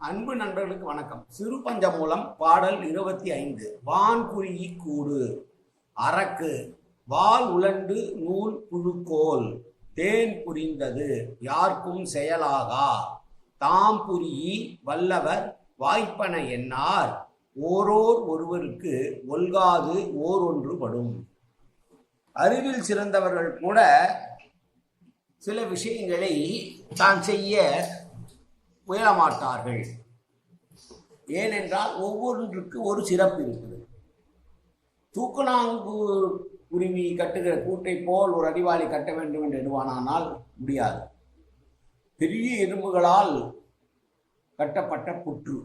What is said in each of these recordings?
அன்பு நண்பர்களுக்கு வணக்கம். சிறு பஞ்சமூலம் பாடல் 25. வான்குருகி கூடு அரக்கு வால் உலண்டு நூல் புழுக்கோல் தேன் புரிந்தது யார்க்கும் செயலாகா தாம் புரியி வல்லவர் வாய்ப்பன என்னார் ஓரோர் ஒருவருக்கு ஒல்காது ஓரொன்று படும். அறிவில் சிறந்தவர்கள் கூட சில விஷயங்களை தான் செய்ய முயலமாட்டார்கள். ஏனென்றால் ஒவ்வொன்றுக்கு ஒரு சிறப்பு இருக்குது. தூக்கணாங்கு குருவி கட்டுகிற கூட்டை போல் ஒரு அறிவாளி கட்ட வேண்டும் என்று எண்ணுவானால் முடியாது. பெரிய எறும்புகளால் கட்டப்பட்ட புற்று,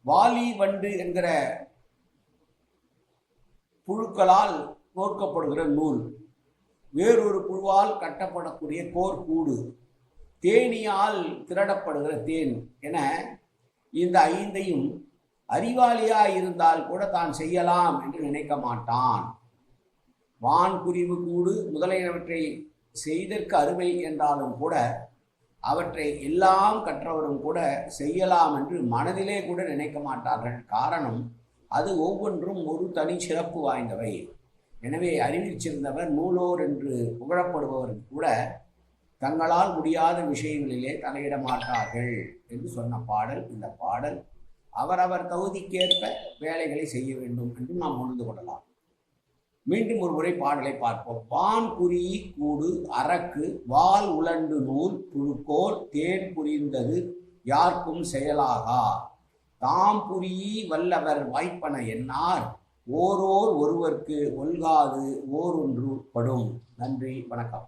வாலி வண்டு என்கிற புழுக்களால் கோர்க்கப்படுகிற நூல், வேறொரு புழுவால் கட்டப்படக்கூடிய கோர்கூடு, தேனியால் திரடப்படுகிற தேன் என இந்த ஐந்தையும் அறிவாளியாய் இருந்தால் கூட தான் செய்யலாம் என்று நினைக்க மாட்டான். வான்குருவி கூடு முதலியவற்றை செய்தற்கு அருமை என்றாலும் கூட அவற்றை எல்லாம் கற்றவரும் கூட செய்யலாம் என்று மனதிலே கூட நினைக்க மாட்டார்கள். காரணம், அது ஒவ்வொன்றும் ஒரு தனி சிறப்பு வாய்ந்தவை. எனவே அறிவில் சிறந்தவர் நூலோர் என்று புகழப்படுபவர் கூட தங்களால் முடியாத விஷயங்களிலே தலையிட மாட்டார்கள் என்று சொன்ன பாடல் இந்த பாடல். அவரவர் தகுதிக்கேற்ப வேலைகளை செய்ய வேண்டும் என்று நாம் உணர்ந்து கொள்ளலாம். மீண்டும் ஒரு முறை பாடலை பார்ப்போம். வான்குருகி கூடு அரக்கு வால் உலண்டு நூல் புழுக்கோல் தேன் புரிந்தது யார்க்கும் செயலாகா தாம் புரியி வல்லவர் வாய்ப்பன என்னார் ஓரோர் ஒருவர்க்கு ஒல்காது ஓரொன்று படும். நன்றி, வணக்கம்.